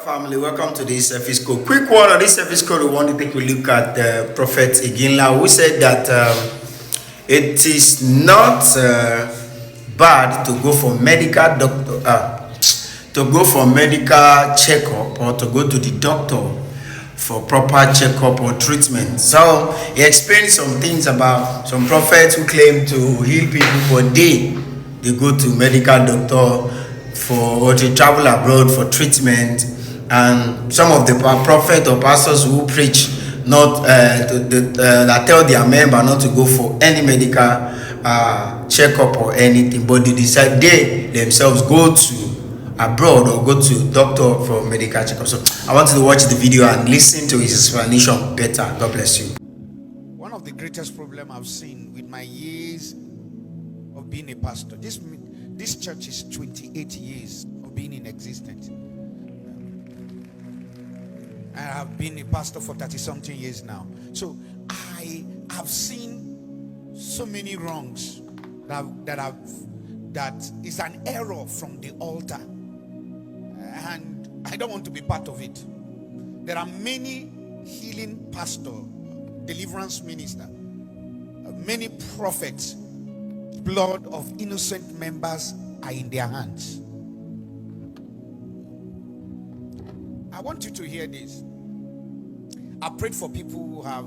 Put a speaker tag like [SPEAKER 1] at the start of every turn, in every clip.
[SPEAKER 1] Family, welcome to this episode. Quick one on this episode. We want to take a look at the Prophet Iginla, who said that it is not bad to go for medical checkup or to go to the doctor for proper checkup or treatment. So he explained some things about some prophets who claim to heal people, but they go to medical doctor or to travel abroad for treatment. And some of the prophets or pastors who preach not that tell their member not to go for any medical checkup or anything, but they decide they themselves go to abroad or go to doctor for medical checkup. So I want you to watch the video and listen to his explanation better. God bless you.
[SPEAKER 2] One of the greatest problems I've seen with my years of being a pastor, this church is 28 years of being in existence. I have been a pastor for 30-something years now. So I have seen so many wrongs that is an error from the altar. And I don't want to be part of it. There are many healing pastors, deliverance ministers, many prophets. Blood of innocent members are in their hands. I want you to hear this. I prayed for people who have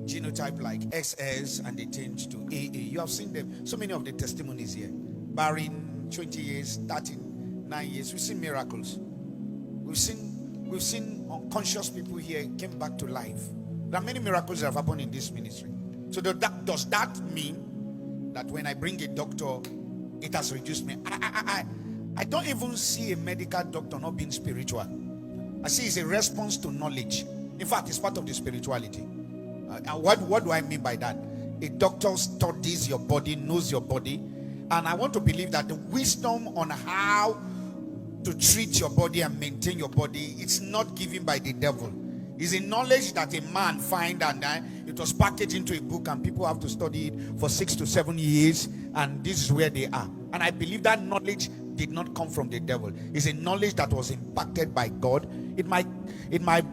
[SPEAKER 2] genotype like XS and they change to AA. You have seen them. So many of the testimonies here. Barring 20 years, 39 years. We've seen miracles. We've seen unconscious people here came back to life. There are many miracles that have happened in this ministry. So does that mean that when I bring a doctor, it has reduced me? I don't even see a medical doctor not being spiritual. I see it's a response to knowledge. In fact, it's part of the spirituality. What do I mean by that? A doctor studies your body, knows your body, and I want to believe that the wisdom on how to treat your body and maintain your body, it's not given by the devil. It's a knowledge that a man find, and it was packaged into a book, and people have to study it for 6 to 7 years, and this is where they are. And I believe that knowledge did not come from the devil. It's a knowledge that was impacted by God. It might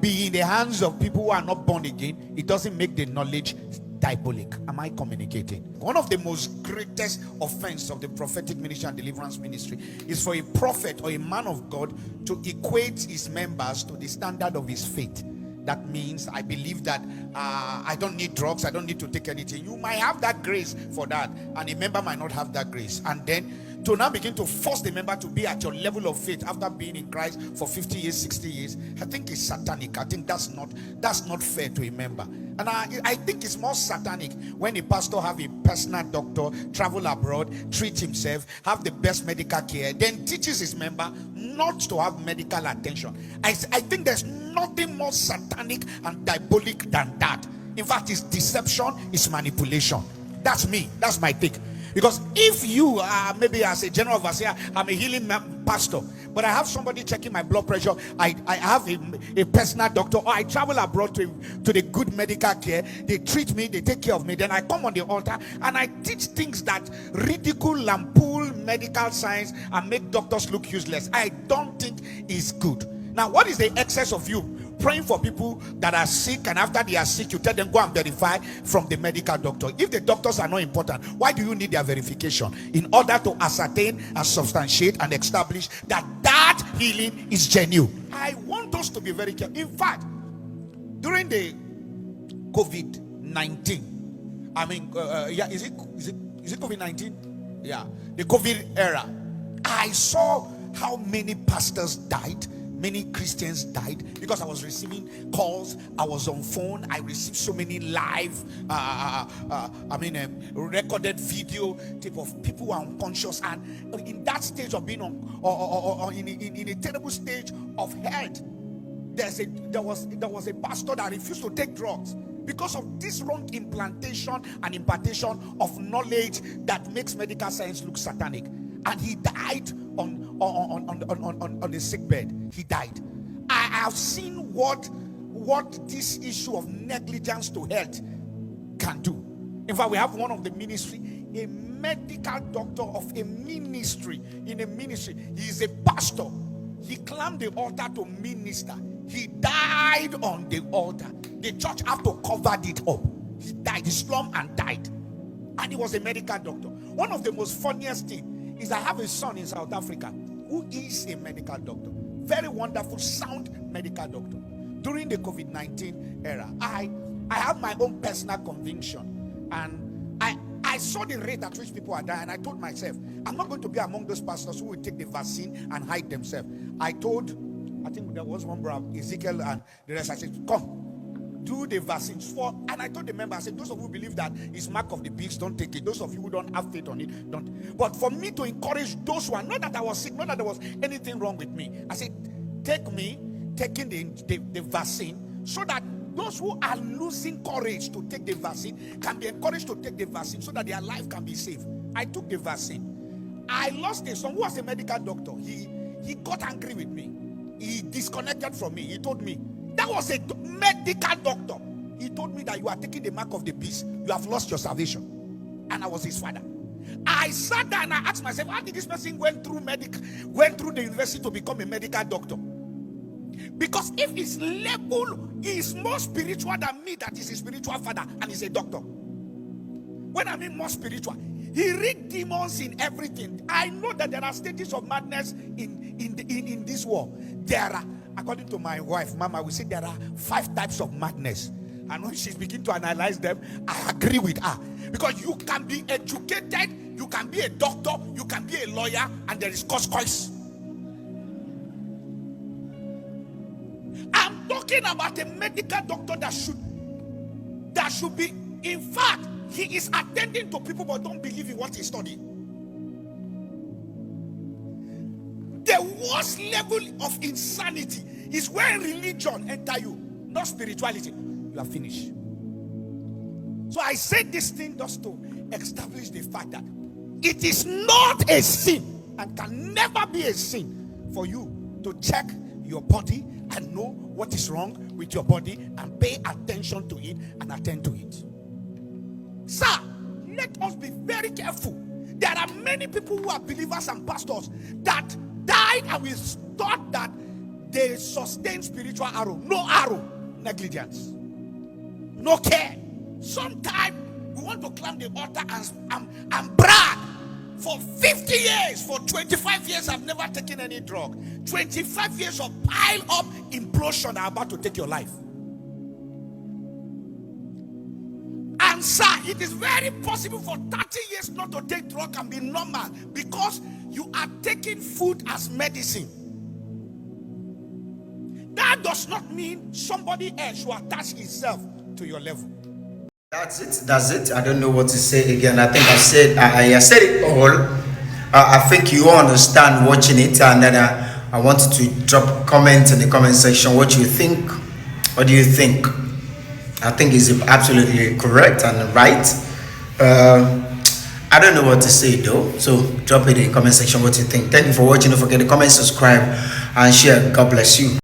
[SPEAKER 2] be in the hands of people who are not born again. It doesn't make the knowledge diabolic. Am I communicating? One of the most greatest offense of the prophetic ministry and deliverance ministry is for a prophet or a man of God to equate his members to the standard of his faith. That means I believe that I don't need drugs, I don't need to take anything. You might have that grace for that, and a member might not have that grace. And then to now begin to force the member to be at your level of faith after being in Christ for 50 years, 60 years, I think it's satanic. I think that's not fair to a member. And I think it's more satanic when a pastor have a personal doctor, travel abroad, treat himself, have the best medical care, then teaches his member not to have medical attention. I think there's nothing more satanic and diabolic than that. In fact, it's deception, it's manipulation. That's me. That's my take. Because if you are maybe as a general overseer, I'm a healing pastor, but I have somebody checking my blood pressure, I have a personal doctor, or I travel abroad to the good medical care, they treat me, they take care of me, then I come on the altar and I teach things that ridicule, lampoon medical science and make doctors look useless. I don't think it's good. Now, what is the excess of you praying for people that are sick, and after they are sick, you tell them go and verify from the medical doctor? If the doctors are not important, why do you need their verification? In order to ascertain and substantiate and establish that healing is genuine. I want us to be very careful. In fact, during the COVID-19, is it COVID-19? Yeah, the COVID era, I saw how many pastors died. Many Christians died because I was receiving calls. I was on phone. I received so many live, recorded video type of people who are unconscious, and in that stage of being in a terrible stage of health. There was a pastor that refused to take drugs because of this wrong implantation and impartation of knowledge that makes medical science look satanic, and he died on the sick bed. He died. I have seen what this issue of negligence to health can do. In fact, we have one of the ministry, a medical doctor of a ministry, in a ministry. He is a pastor. He climbed the altar to minister. He died on the altar. The church had to cover it up. He died. He slumped and died. And he was a medical doctor. One of the most funniest things is I have a son in South Africa who is a medical doctor. Very wonderful, sound medical doctor. During the COVID-19 era, I have my own personal conviction. And I saw the rate at which people are dying. And I told myself, I'm not going to be among those pastors who will take the vaccine and hide themselves. I think there was one brother, Ezekiel, and the rest. I said, come, do the vaccines for. And I told the member, I said, those of you who believe that it's mark of the beast, don't take it. Those of you who don't have faith on it, don't. But for me to encourage those who are, not that I was sick, not that there was anything wrong with me. I said, taking the vaccine, so that those who are losing courage to take the vaccine can be encouraged to take the vaccine so that their life can be saved. I took the vaccine. I lost a son who was a medical doctor. He got angry with me. He disconnected from me. He told me, that was a medical doctor. He told me that you are taking the mark of the beast. You have lost your salvation. And I was his father. I sat down and I asked myself, how did this person went through the university to become a medical doctor? Because if his level is more spiritual than me, that is his spiritual father, and he's a doctor. When I mean more spiritual, he read demons in everything. I know that there are stages of madness in this world. There are, according to my wife, Mama, we say there are 5 types of madness. And when she's beginning to analyze them, I agree with her. Because you can be educated, you can be a doctor, you can be a lawyer, and there is cost. I'm talking about a medical doctor that should be, in fact, he is attending to people but don't believe in what he studied. The worst level of insanity is when religion enter you, not spirituality. You are finished. So I said this thing just to establish the fact that it is not a sin and can never be a sin for you to check your body and know what is wrong with your body and pay attention to it and attend to it. Sir, let us be very careful. There are many people who are believers and pastors that died and we thought that they sustained spiritual arrow. No arrow. Negligence. No care. Sometimes we want to climb the altar and brag. For 50 years, for 25 years, I've never taken any drug. 25 years of pile up implosion are about to take your life. And sir, it is very possible for 30 years not to take drug and be normal because you are taking food as medicine. That does not mean somebody else will attach himself to your level.
[SPEAKER 1] That's it. I don't know what to say again. I think I said it all. I think you all understand watching it, and then I wanted to drop comments in the comment section. What you think? What do you think? I think it's absolutely correct and right. I don't know what to say though, so drop it in the comment section what you think. Thank you for watching. Don't forget to comment, subscribe, and share. God bless you.